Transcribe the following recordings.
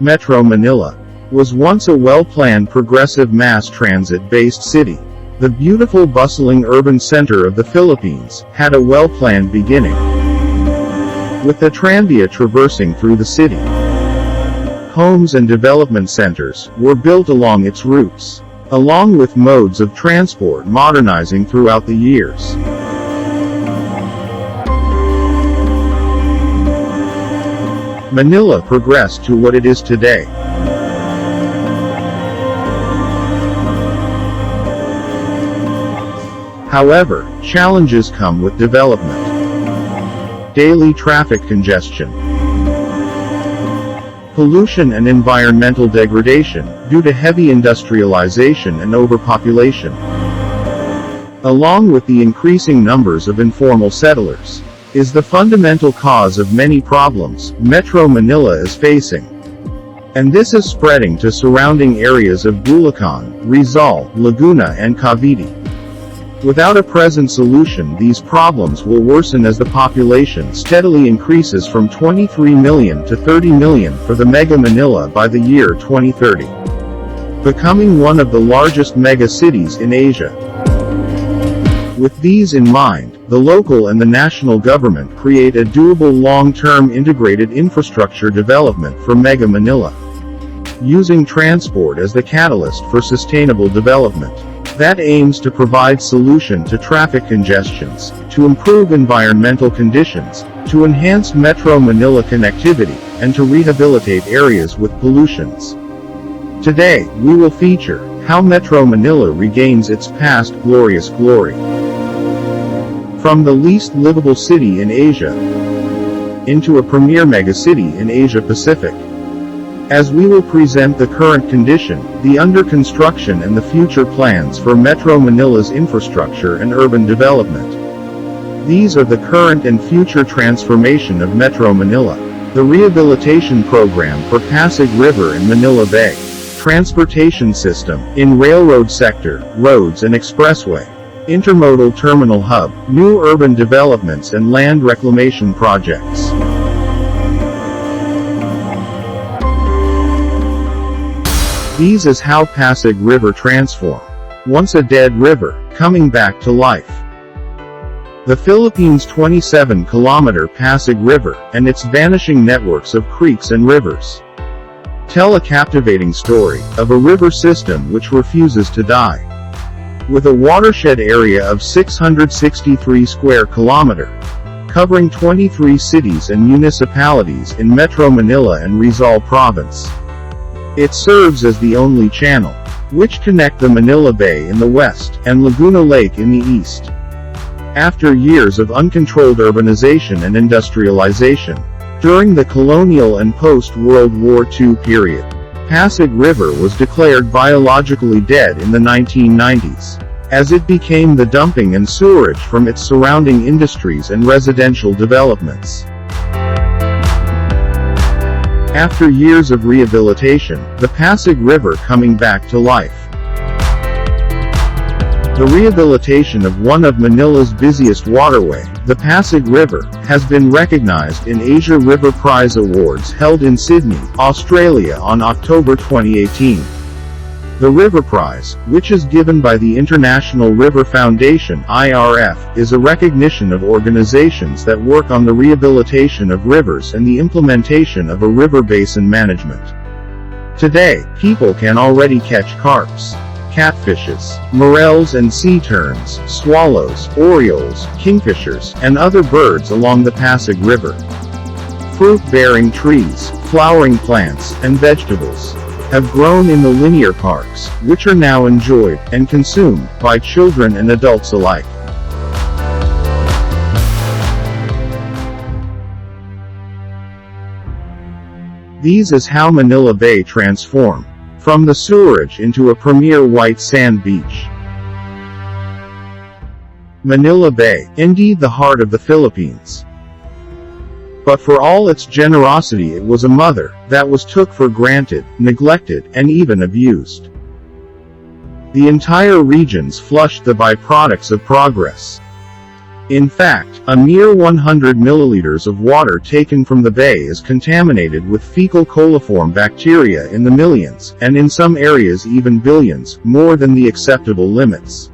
Metro Manila, was once a well-planned progressive mass transit-based city. The beautiful bustling urban center of the Philippines had a well-planned beginning, with the tranvia traversing through the city. Homes and development centers were built along its routes, along with modes of transport modernizing throughout the years. Manila progressed to what it is today. However, challenges come with development. Daily traffic congestion, pollution and environmental degradation due to heavy industrialization and overpopulation, along with the increasing numbers of informal settlers, is the fundamental cause of many problems Metro Manila is facing. And this is spreading to surrounding areas of Bulacan, Rizal, Laguna and Cavite. Without a present solution, these problems will worsen as the population steadily increases from 23 million to 30 million for the Mega Manila by the year 2030, becoming one of the largest mega cities in Asia. With these in mind, the local and the national government create a doable long-term integrated infrastructure development for Mega Manila, using transport as the catalyst for sustainable development that aims to provide solution to traffic congestions, to improve environmental conditions, to enhance Metro Manila connectivity, and to rehabilitate areas with pollutions. Today, we will feature how Metro Manila regains its past glorious glory. From the least livable city in Asia into a premier megacity in Asia Pacific, as we will present the current condition, the under construction and the future plans for Metro Manila's infrastructure and urban development. These are the current and future transformation of Metro Manila. The rehabilitation program for Pasig River and Manila Bay, transportation system, in railroad sector, roads and expressway, intermodal terminal hub, new urban developments and land reclamation projects. These is how Pasig River transform. Once a dead river, coming back to life. The Philippines' 27-kilometer Pasig River, and its vanishing networks of creeks and rivers, tell a captivating story of a river system which refuses to die. With a watershed area of 663 square kilometers, covering 23 cities and municipalities in Metro Manila and Rizal Province. It serves as the only channel which connect the Manila Bay in the west and Laguna Lake in the east. After years of uncontrolled urbanization and industrialization, during the colonial and post-World War II period, Pasig River was declared biologically dead in the 1990s, as it became the dumping and sewerage from its surrounding industries and residential developments. After years of rehabilitation, the Pasig River coming back to life. The rehabilitation of one of Manila's busiest waterway, the Pasig River, has been recognized in Asia River Prize Awards held in Sydney, Australia on October 2018. The River Prize, which is given by the International River Foundation (IRF), is a recognition of organizations that work on the rehabilitation of rivers and the implementation of a river basin management. Today, people can already catch carps, catfishes, morels and sea terns, swallows, orioles, kingfishers, and other birds along the Pasig River. Fruit-bearing trees, flowering plants, and vegetables have grown in the linear parks, which are now enjoyed and consumed by children and adults alike. These is how Manila Bay transformed from the sewerage into a premier white sand beach. Manila Bay, indeed the heart of the Philippines. But for all its generosity, it was a mother that was took for granted, neglected, and even abused. The entire regions flushed the byproducts of progress. In fact, a mere 100 milliliters of water taken from the bay is contaminated with fecal coliform bacteria in the millions, and in some areas even billions, more than the acceptable limits.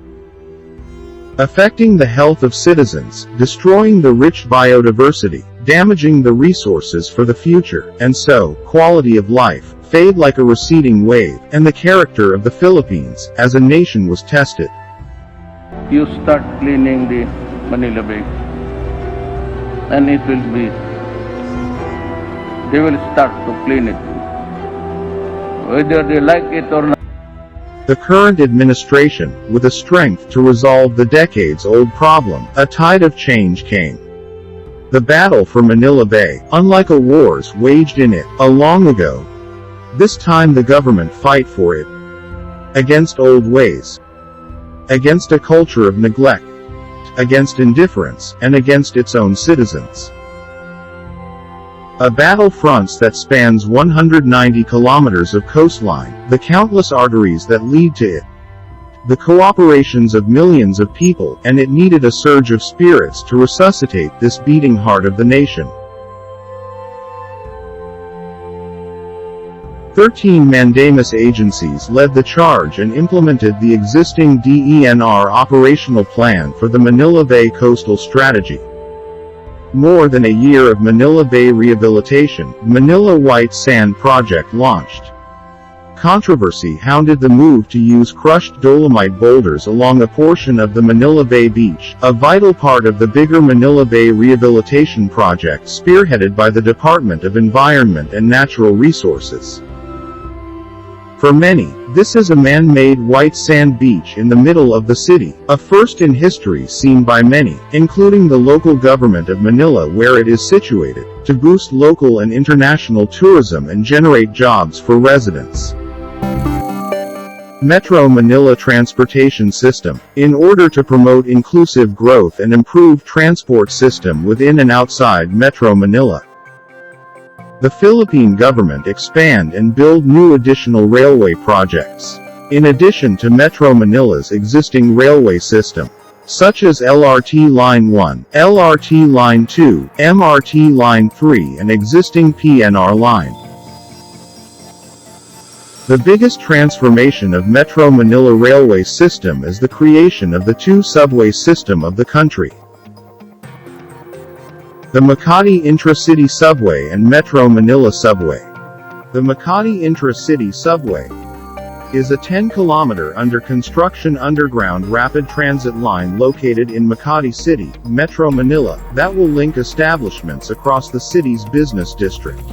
Affecting the health of citizens, destroying the rich biodiversity, damaging the resources for the future, and so, quality of life, fade like a receding wave, and the character of the Philippines, as a nation was tested. You start cleaning the Manila Bay, and it will be, they will start to clean it, whether they like it or not. The current administration, with a strength to resolve the decades-old problem, a tide of change came. The battle for Manila Bay, unlike a wars waged in it, long ago. This time the government fight for it. Against old ways. Against a culture of neglect. Against indifference, and against its own citizens. A battle fronts that spans 190 kilometers of coastline, the countless arteries that lead to it. The cooperations of millions of people, and it needed a surge of spirits to resuscitate this beating heart of the nation. 13 mandamus agencies led the charge and implemented the existing DENR operational plan for the Manila Bay Coastal Strategy. More than a year of Manila Bay rehabilitation, Manila White Sand Project launched. Controversy hounded the move to use crushed dolomite boulders along a portion of the Manila Bay beach, a vital part of the bigger Manila Bay Rehabilitation Project spearheaded by the Department of Environment and Natural Resources. For many, this is a man-made white sand beach in the middle of the city, a first in history seen by many, including the local government of Manila where it is situated, to boost local and international tourism and generate jobs for residents. Metro Manila Transportation System. In order to promote inclusive growth and improve transport system within and outside Metro Manila, the Philippine government expand and build new additional railway projects. In addition to Metro Manila's existing railway system, such as LRT Line 1, LRT Line 2, MRT Line 3 and existing PNR line. The biggest transformation of Metro Manila railway system is the creation of the two subway system of the country. The Makati Intra-City Subway and Metro Manila Subway. The Makati Intra-City Subway is a 10-kilometer under-construction underground rapid transit line located in Makati City, Metro Manila, that will link establishments across the city's business district.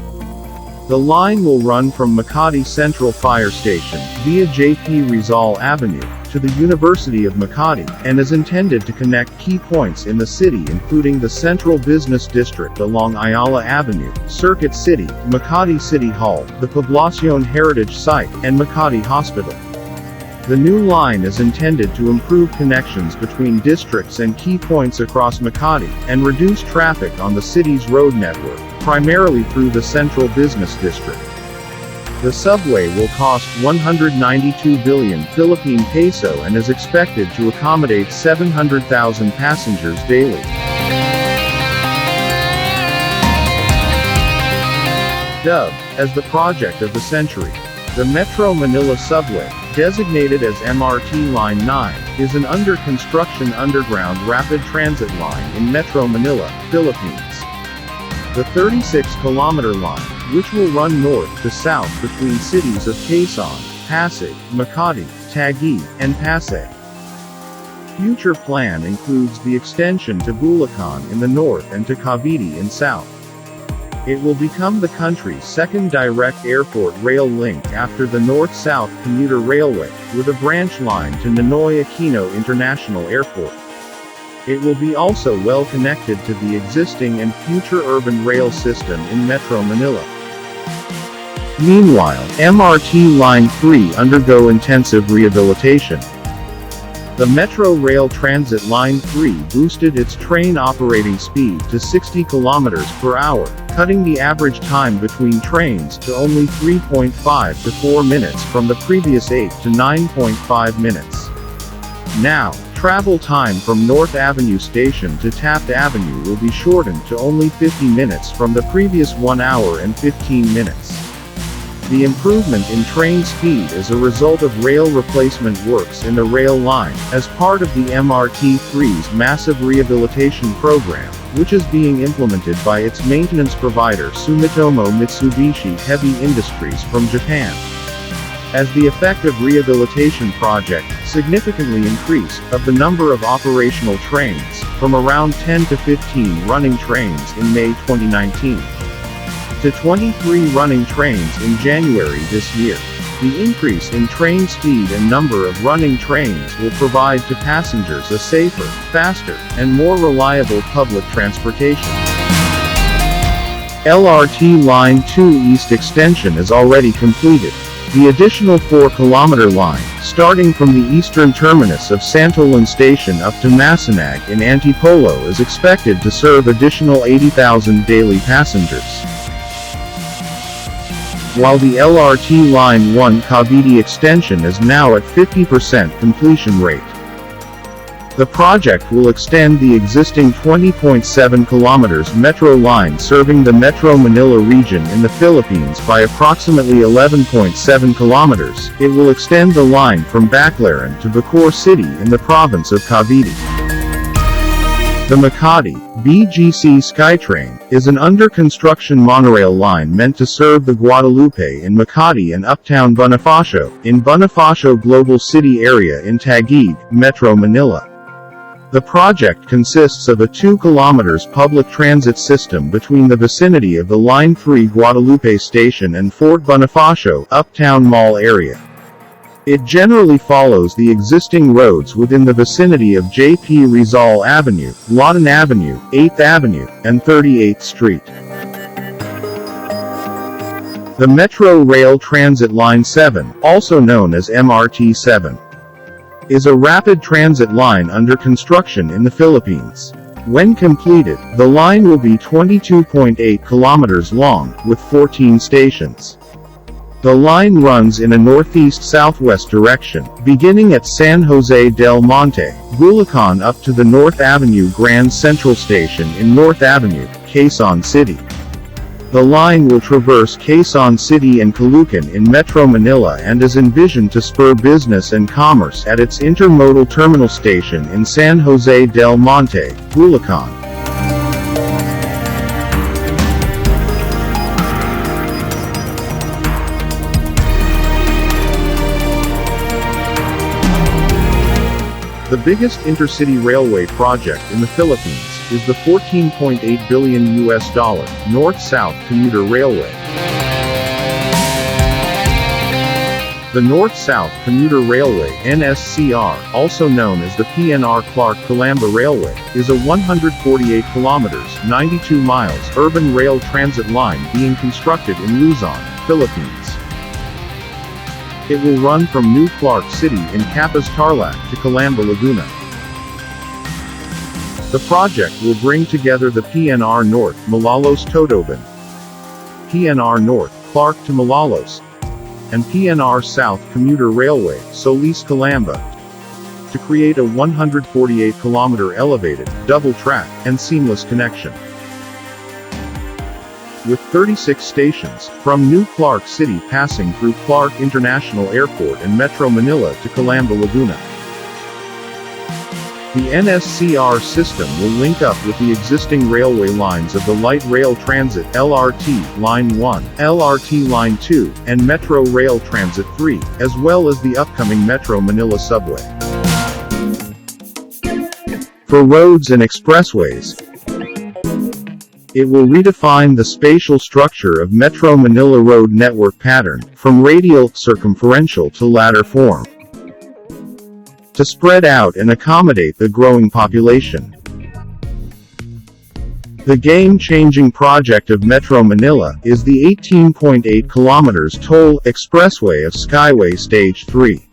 The line will run from Makati Central Fire Station, via JP Rizal Avenue, to the University of Makati, and is intended to connect key points in the city including the Central Business District along Ayala Avenue, Circuit City, Makati City Hall, the Poblacion Heritage Site, and Makati Hospital. The new line is intended to improve connections between districts and key points across Makati, and reduce traffic on the city's road network, primarily through the Central Business District. The subway will cost 192 billion Philippine peso and is expected to accommodate 700,000 passengers daily. Dubbed as the project of the century, the Metro Manila Subway, designated as MRT Line 9, is an under-construction underground rapid transit line in Metro Manila, Philippines. The 36-kilometer line, which will run north to south between cities of Quezon, Pasig, Makati, Taguig, and Pasay. Future plan includes the extension to Bulacan in the north and to Cavite in south. It will become the country's second direct airport rail link after the North-South Commuter Railway, with a branch line to Ninoy Aquino International Airport. It will be also well connected to the existing and future urban rail system in Metro Manila. Meanwhile, MRT Line 3 undergo intensive rehabilitation. The Metro Rail Transit Line 3 boosted its train operating speed to 60 km per hour, cutting the average time between trains to only 3.5 to 4 minutes from the previous 8 to 9.5 minutes. Now, travel time from North Avenue Station to Taft Avenue will be shortened to only 50 minutes from the previous 1 hour and 15 minutes. The improvement in train speed is a result of rail replacement works in the rail line, as part of the MRT3's massive rehabilitation program, which is being implemented by its maintenance provider Sumitomo Mitsubishi Heavy Industries from Japan. As the effective rehabilitation project significantly increased of the number of operational trains, from around 10 to 15 running trains in May 2019, to 23 running trains in January this year. The increase in train speed and number of running trains will provide to passengers a safer, faster, and more reliable public transportation. LRT Line 2 East Extension is already completed. The additional 4-kilometer line, starting from the eastern terminus of Santolan Station up to Masinag in Antipolo, is expected to serve additional 80,000 daily passengers. While the LRT Line 1 Cavite extension is now at 50% completion rate. The project will extend the existing 20.7 kilometers metro line serving the Metro Manila region in the Philippines by approximately 11.7 kilometers. It will extend the line from Baclaran to Bacoor City in the province of Cavite. The Makati BGC SkyTrain is an under-construction monorail line meant to serve the Guadalupe in Makati and Uptown Bonifacio, in Bonifacio Global City area in Taguig, Metro Manila. The project consists of a 2 km public transit system between the vicinity of the Line 3 Guadalupe Station and Fort Bonifacio, Uptown Mall area. It generally follows the existing roads within the vicinity of J.P. Rizal Avenue, Lawton Avenue, 8th Avenue, and 38th Street. The Metro Rail Transit Line 7, also known as MRT-7, is a rapid transit line under construction in the Philippines. When completed, the line will be 22.8 kilometers long, with 14 stations. The line runs in a northeast-southwest direction, beginning at San Jose del Monte, Bulacan up to the North Avenue Grand Central Station in North Avenue, Quezon City. The line will traverse Quezon City and Caloocan in Metro Manila and is envisioned to spur business and commerce at its intermodal terminal station in San Jose del Monte, Bulacan. The biggest intercity railway project in the Philippines is the $14.8 billion North-South Commuter Railway. The North-South Commuter Railway (NSCR), also known as the PNR Clark-Calamba Railway, is a 148 kilometers (92 miles) urban rail transit line being constructed in Luzon, Philippines. It will run from New Clark City in Capiz Tarlac to Calamba, Laguna. The project will bring together the PNR North, Malolos-Todoban, PNR North, Clark to Malolos, and PNR South Commuter Railway, Solis-Calamba, to create a 148-kilometer elevated, double-track, and seamless connection. With 36 stations, from New Clark City passing through Clark International Airport and Metro Manila to Calamba, Laguna. The NSCR system will link up with the existing railway lines of the Light Rail Transit (LRT) Line 1, LRT Line 2, and Metro Rail Transit 3, as well as the upcoming Metro Manila subway. For roads and expressways, it will redefine the spatial structure of Metro Manila road network pattern, from radial, circumferential to ladder form, to spread out and accommodate the growing population. The game-changing project of Metro Manila is the 18.8 kilometers toll expressway of Skyway Stage 3.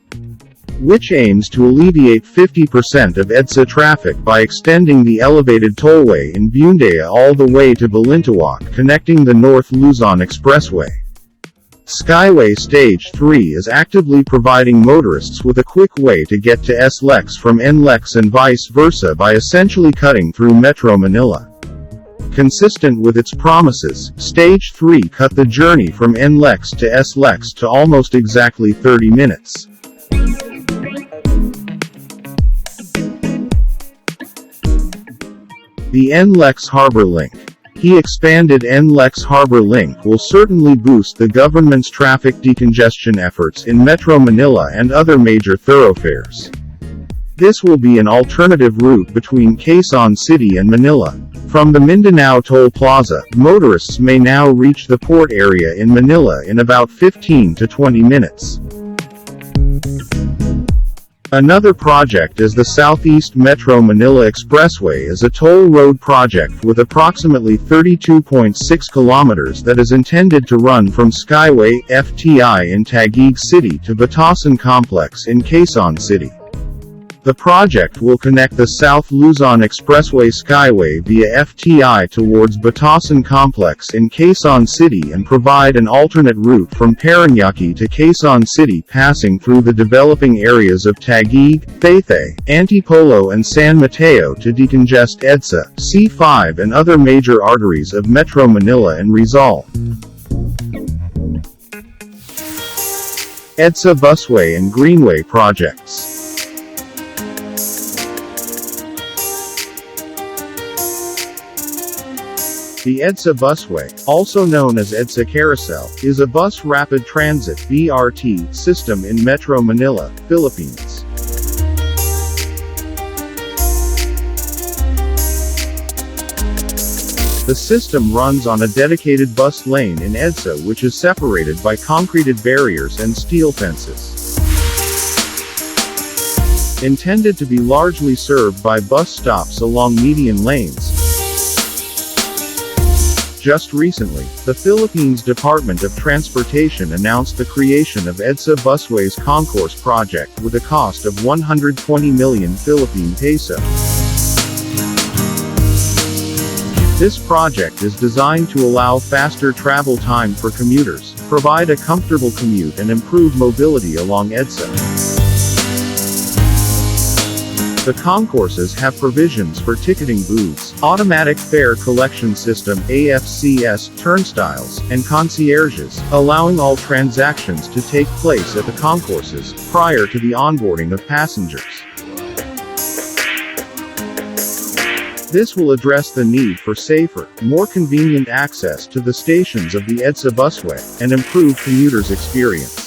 Which aims to alleviate 50% of EDSA traffic by extending the elevated tollway in Buendia all the way to Balintawak, connecting the North Luzon Expressway. Skyway Stage 3 is actively providing motorists with a quick way to get to S-Lex from N-Lex and vice versa by essentially cutting through Metro Manila. Consistent with its promises, Stage 3 cut the journey from N-Lex to S-Lex to almost exactly 30 minutes. The N-Lex Harbor Link. The expanded N-Lex Harbor Link will certainly boost the government's traffic decongestion efforts in Metro Manila and other major thoroughfares. This will be an alternative route between Quezon City and Manila. From the Mindanao Toll Plaza, motorists may now reach the port area in Manila in about 15 to 20 minutes. Another project is the Southeast Metro Manila Expressway, is a toll road project with approximately 32.6 kilometers that is intended to run from Skyway FTI in Taguig City to Batasan Complex in Quezon City. The project will connect the South Luzon Expressway Skyway via FTI towards Batasan Complex in Quezon City and provide an alternate route from Parañaque to Quezon City, passing through the developing areas of Taguig, Taytay, Antipolo and San Mateo to decongest EDSA, C5 and other major arteries of Metro Manila and Rizal. EDSA Busway and Greenway projects. The EDSA Busway, also known as EDSA Carousel, is a bus rapid transit (BRT) system in Metro Manila, Philippines. The system runs on a dedicated bus lane in EDSA, which is separated by concreted barriers and steel fences. Intended to be largely served by bus stops along median lanes. Just recently, the Philippines Department of Transportation announced the creation of EDSA Busways Concourse project with a cost of 120 million Philippine peso. This project is designed to allow faster travel time for commuters, provide a comfortable commute and improve mobility along EDSA. The concourses have provisions for ticketing booths, automatic fare collection system AFCS, turnstiles, and concierges, allowing all transactions to take place at the concourses, prior to the onboarding of passengers. This will address the need for safer, more convenient access to the stations of the EDSA busway, and improve commuters' experience.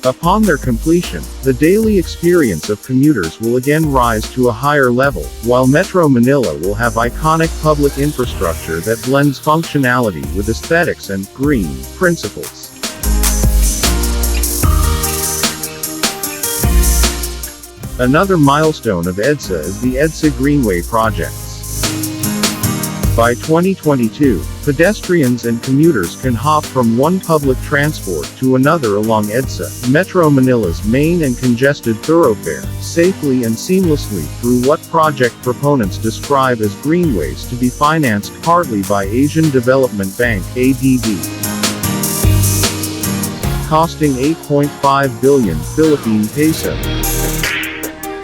Upon their completion, the daily experience of commuters will again rise to a higher level, while Metro Manila will have iconic public infrastructure that blends functionality with aesthetics and green principles. Another milestone of EDSA is the EDSA Greenway projects. By 2022, pedestrians and commuters can hop from one public transport to another along EDSA, Metro Manila's main and congested thoroughfare, safely and seamlessly through what project proponents describe as greenways to be financed partly by Asian Development Bank (ADB). Costing 8.5 billion Philippine peso.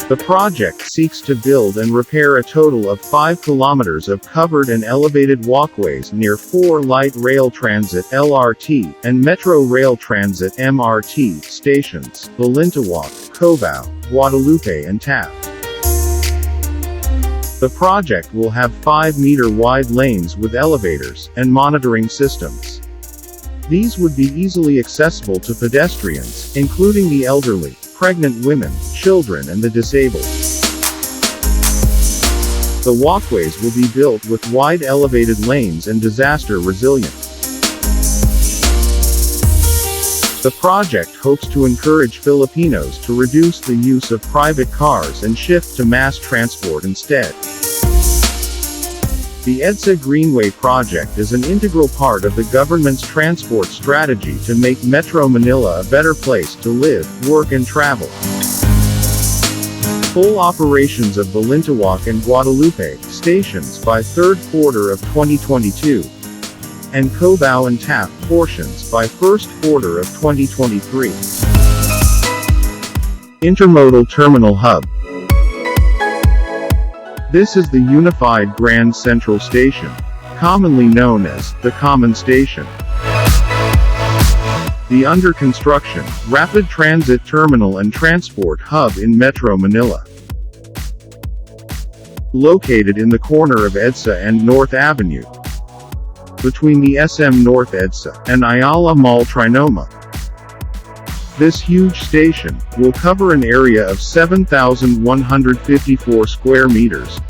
The project seeks to build and repair a total of 5 kilometers of covered and elevated walkways near 4 light rail transit (LRT) and Metro Rail Transit (MRT) stations, Balintawak, Cubao, Guadalupe and Taft. The project will have 5-meter wide lanes with elevators and monitoring systems. These would be easily accessible to pedestrians, including the elderly, pregnant women, children and the disabled. The walkways will be built with wide elevated lanes and disaster resilient. The project hopes to encourage Filipinos to reduce the use of private cars and shift to mass transport instead. The EDSA Greenway project is an integral part of the government's transport strategy to make Metro Manila a better place to live, work and travel. Full operations of Balintawak and Guadalupe stations by third quarter of 2022. and Cobao and Taft portions by first quarter of 2023. Intermodal Terminal Hub. This is the unified Grand Central Station, commonly known as the Common Station. The under construction, rapid transit terminal and transport hub in Metro Manila. Located in the corner of EDSA and North Avenue, between the SM North EDSA and Ayala Mall Trinoma. This huge station will cover an area of 7,154 square meters,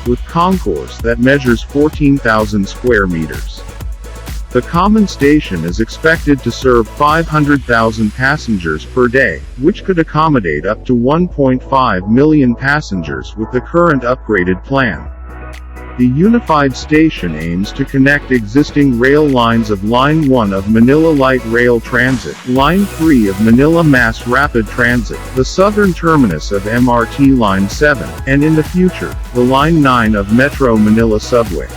with concourse that measures 14,000 square meters. The common station is expected to serve 500,000 passengers per day, which could accommodate up to 1.5 million passengers with the current upgraded plan. The unified station aims to connect existing rail lines of Line 1 of Manila Light Rail Transit, Line 3 of Manila Mass Rapid Transit, the southern terminus of MRT Line 7, and in the future, the Line 9 of Metro Manila Subway.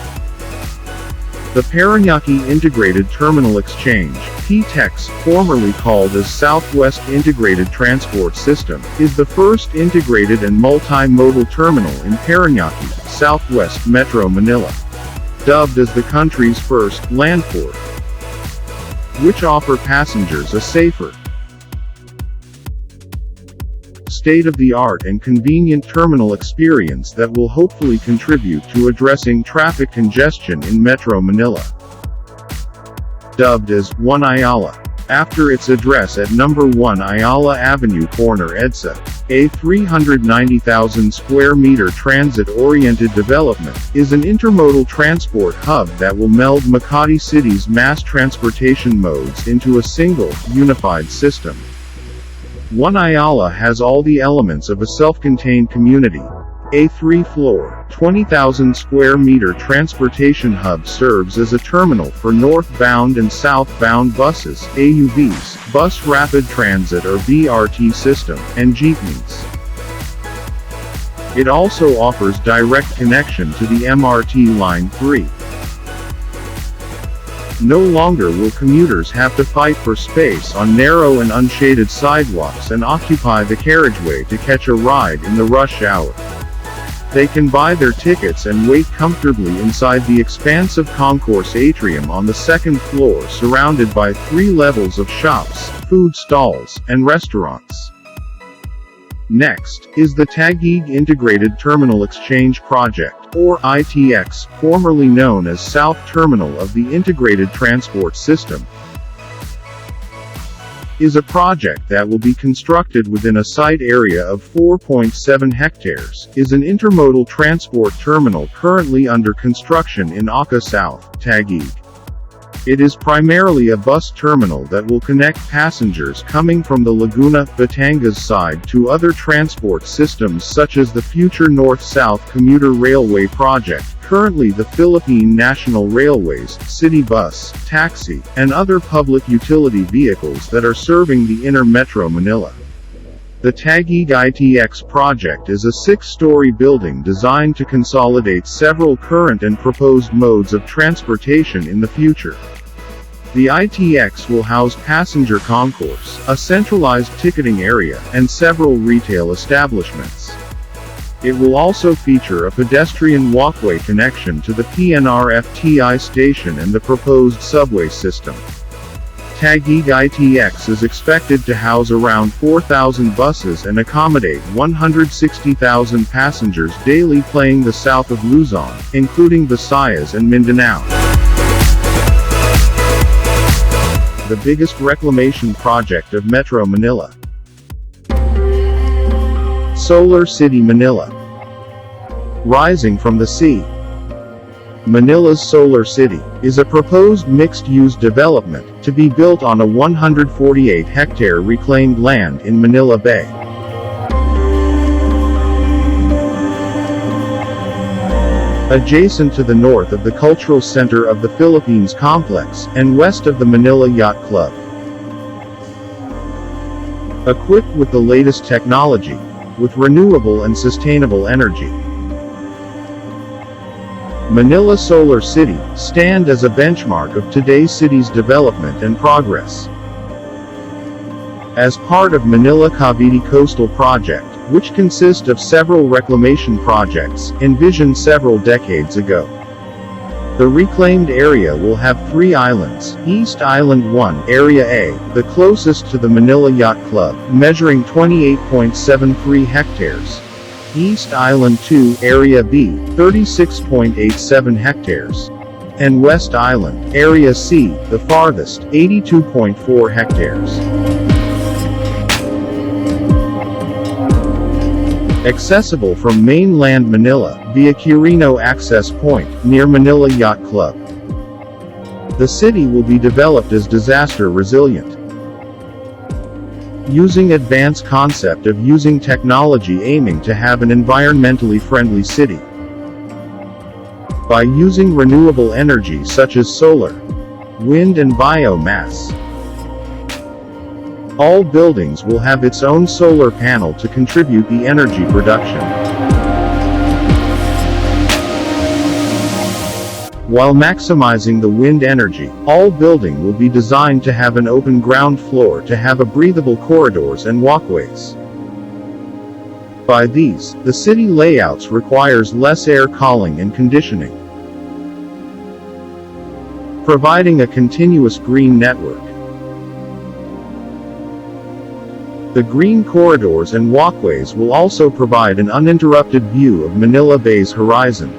The Parañaque Integrated Terminal Exchange, PTEX, formerly called as Southwest Integrated Transport System, is the first integrated and multimodal terminal in Parañaque, Southwest Metro Manila. Dubbed as the country's first land port, which offer passengers a safer, state-of-the-art and convenient terminal experience that will hopefully contribute to addressing traffic congestion in Metro Manila. Dubbed as One Ayala, after its address at number 1 Ayala Avenue corner EDSA, a 390,000 square meter transit-oriented development, is an intermodal transport hub that will meld Makati City's mass transportation modes into a single, unified system. One Ayala has all the elements of a self-contained community. A 3-floor, 20,000 square meter transportation hub serves as a terminal for northbound and southbound buses, AUVs, Bus Rapid Transit or BRT system, and jeepneys. It also offers direct connection to the MRT Line 3. No longer will commuters have to fight for space on narrow and unshaded sidewalks and occupy the carriageway to catch a ride in the rush hour. They can buy their tickets and wait comfortably inside the expansive concourse atrium on the second floor, surrounded by 3 levels of shops, food stalls, and restaurants. Next, is the Taguig Integrated Terminal Exchange Project, or ITX, formerly known as South Terminal of the Integrated Transport System. Is a project that will be constructed within a site area of 4.7 hectares, is an intermodal transport terminal currently under construction in Aka South, Taguig. It is primarily a bus terminal that will connect passengers coming from the Laguna, Batangas side to other transport systems such as the future North-South Commuter Railway Project, currently the Philippine National Railways, city bus, taxi, and other public utility vehicles that are serving the inner Metro Manila. The Taguig ITX project is a 6-story building designed to consolidate several current and proposed modes of transportation in the future. The ITX will house passenger concourse, a centralized ticketing area, and several retail establishments. It will also feature a pedestrian walkway connection to the PNRFTI station and the proposed subway system. Taguig ITX is expected to house around 4,000 buses and accommodate 160,000 passengers daily playing the south of Luzon, including Visayas and Mindanao. The biggest reclamation project of Metro Manila. Solar City Manila. Rising from the sea. Manila's Solar City is a proposed mixed-use development to be built on a 148-hectare reclaimed land in Manila Bay. Adjacent to the north of the Cultural Center of the Philippines Complex, and west of the Manila Yacht Club. Equipped with the latest technology, with renewable and sustainable energy. Manila Solar City, stand as a benchmark of today's city's development and progress. As part of Manila Cavite Coastal Project, which consists of several reclamation projects, envisioned several decades ago. The reclaimed area will have 3 islands, East Island 1, Area A, the closest to the Manila Yacht Club, measuring 28.73 hectares. East Island 2, Area B, 36.87 hectares. And West Island, Area C, the farthest, 82.4 hectares. Accessible from mainland Manila, via Quirino Access Point, near Manila Yacht Club. The city will be developed as disaster resilient, using advanced concept of using technology aiming to have an environmentally friendly city. By using renewable energy such as solar, wind and biomass. All buildings will have its own solar panel to contribute the energy production. While maximizing the wind energy, all building will be designed to have an open ground floor to have a breathable corridors and walkways. By these, the city layouts requires less air cooling and conditioning, providing a continuous green network. The green corridors and walkways will also provide an uninterrupted view of Manila Bay's horizon.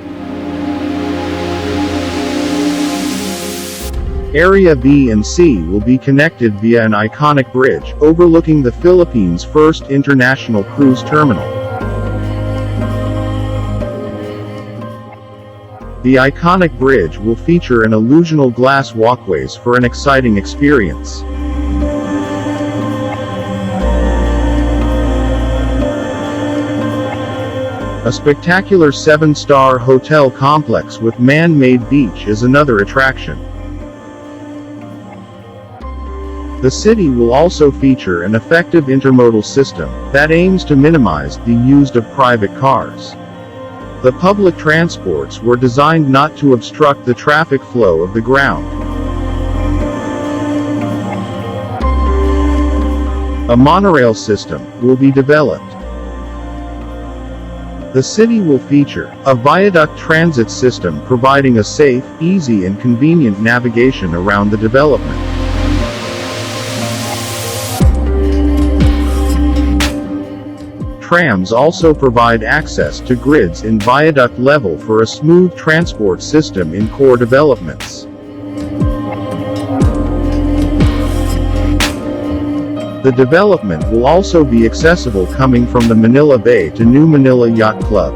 Area B and C will be connected via an iconic bridge, overlooking the Philippines' first international cruise terminal. The iconic bridge will feature an illusional glass walkways for an exciting experience. A spectacular 7-star hotel complex with man-made beach is another attraction. The city will also feature an effective intermodal system that aims to minimize the use of private cars. The public transports were designed not to obstruct the traffic flow of the ground. A monorail system will be developed. The city will feature a viaduct transit system providing a safe, easy and convenient navigation around the development. Trams also provide access to grids in viaduct level for a smooth transport system in core developments. The development will also be accessible coming from the Manila Bay to New Manila Yacht Club.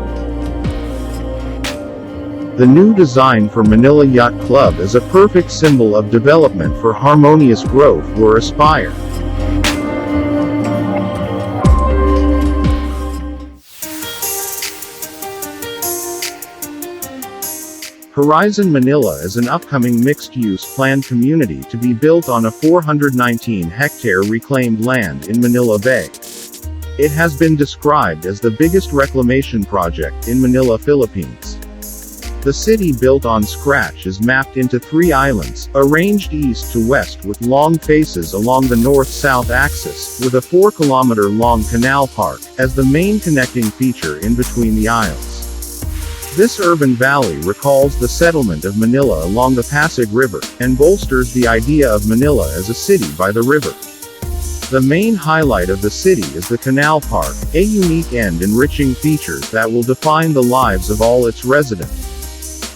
The new design for Manila Yacht Club is a perfect symbol of development for harmonious growth or aspire. Horizon Manila is an upcoming mixed-use planned community to be built on a 419-hectare reclaimed land in Manila Bay. It has been described as the biggest reclamation project in Manila, Philippines. The city built on scratch is mapped into 3 islands, arranged east to west with long faces along the north-south axis, with a 4-kilometer-long canal park as the main connecting feature in between the isles. This urban valley recalls the settlement of Manila along the Pasig River, and bolsters the idea of Manila as a city by the river. The main highlight of the city is the Canal Park, a unique and enriching features that will define the lives of all its residents.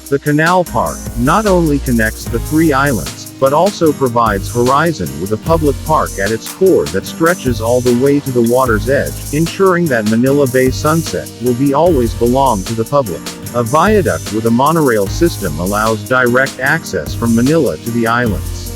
The Canal Park not only connects the 3 islands, but also provides Horizon with a public park at its core that stretches all the way to the water's edge, ensuring that Manila Bay sunset will be always belong to the public. A viaduct with a monorail system allows direct access from Manila to the islands.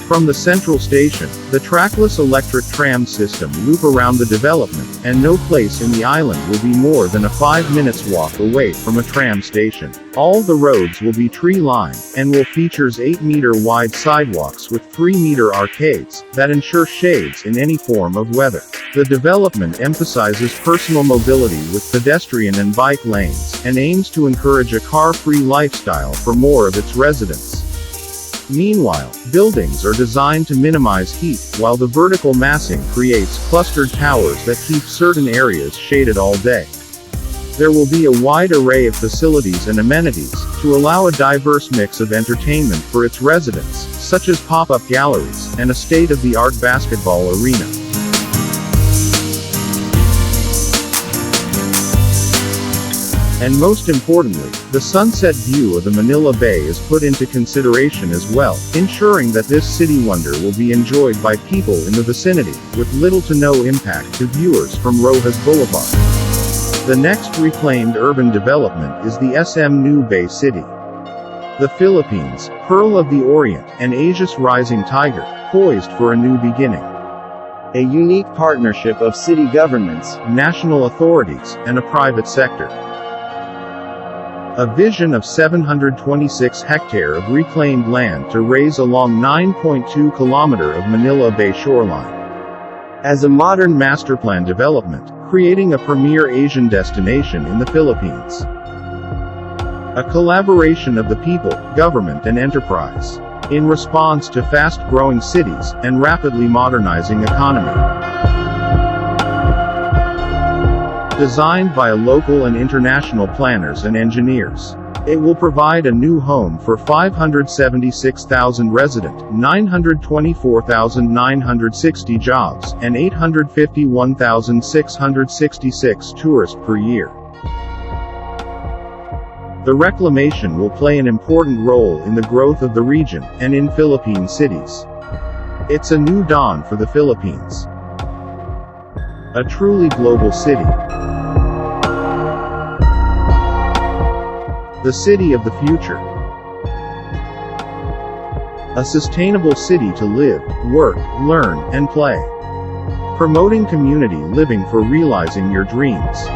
From the central station, the trackless electric tram system loop around the development, and no place in the island will be more than a 5 minutes walk away from a tram station. All the roads will be tree-lined, and will features 8-meter wide sidewalks with 3-meter arcades, that ensure shades in any form of weather. The development emphasizes personal mobility with pedestrian and bike lanes, and aims to encourage a car-free lifestyle for more of its residents. Meanwhile, buildings are designed to minimize heat, while the vertical massing creates clustered towers that keep certain areas shaded all day. There will be a wide array of facilities and amenities, to allow a diverse mix of entertainment for its residents, such as pop-up galleries, and a state-of-the-art basketball arena. And most importantly, the sunset view of the Manila Bay is put into consideration as well, ensuring that this city wonder will be enjoyed by people in the vicinity, with little to no impact to viewers from Rojas Boulevard. The next reclaimed urban development is the SM New Bay City. The Philippines, Pearl of the Orient, and Asia's rising tiger, poised for a new beginning. A unique partnership of city governments, national authorities, and a private sector. A vision of 726 hectares of reclaimed land to raise along 9.2 km of Manila Bay shoreline. As a modern masterplan development, creating a premier Asian destination in the Philippines. A collaboration of the people, government and enterprise, in response to fast-growing cities, and rapidly modernizing economy. Designed by local and international planners and engineers. It will provide a new home for 576,000 resident, 924,960 jobs, and 851,666 tourists per year. The reclamation will play an important role in the growth of the region, and in Philippine cities. It's a new dawn for the Philippines. A truly global city. The city of the future. A sustainable city to live, work, learn, and play. Promoting community living for realizing your dreams.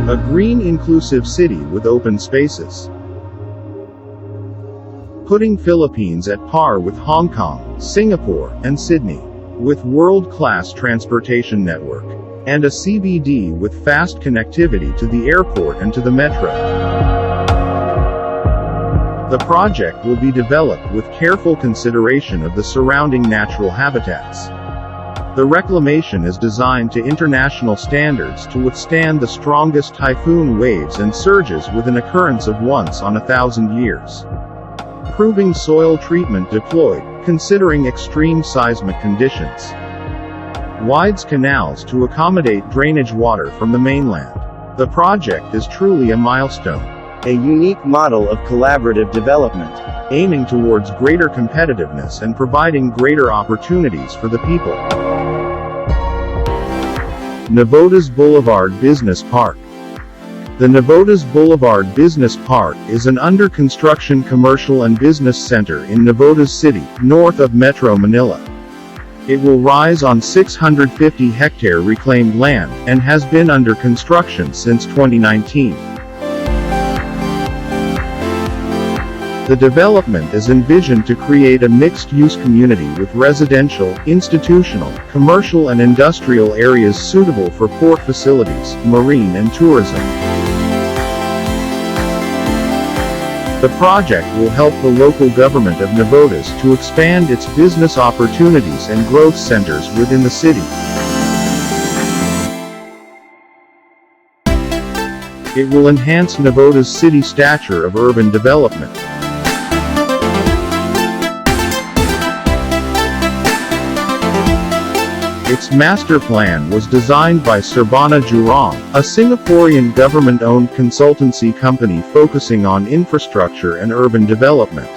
A green inclusive city with open spaces. Putting Philippines at par with Hong Kong, Singapore, and Sydney. With world-class transportation network. And a CBD with fast connectivity to the airport and to the metro. The project will be developed with careful consideration of the surrounding natural habitats. The reclamation is designed to international standards to withstand the strongest typhoon waves and surges with an occurrence of once on 1,000 years. Proving soil treatment deployed, considering extreme seismic conditions. Wide canals to accommodate drainage water from the mainland. The project is truly a milestone. A unique model of collaborative development, aiming towards greater competitiveness and providing greater opportunities for the people. Navotas Boulevard Business Park. The Navotas Boulevard Business Park is an under-construction commercial and business center in Navotas City, north of Metro Manila. It will rise on 650-hectare reclaimed land, and has been under construction since 2019. The development is envisioned to create a mixed-use community with residential, institutional, commercial and industrial areas suitable for port facilities, marine and tourism. The project will help the local government of Navotas to expand its business opportunities and growth centers within the city. It will enhance Navotas' city stature of urban development. Its master plan was designed by Serbana Jurong, a Singaporean government-owned consultancy company focusing on infrastructure and urban development.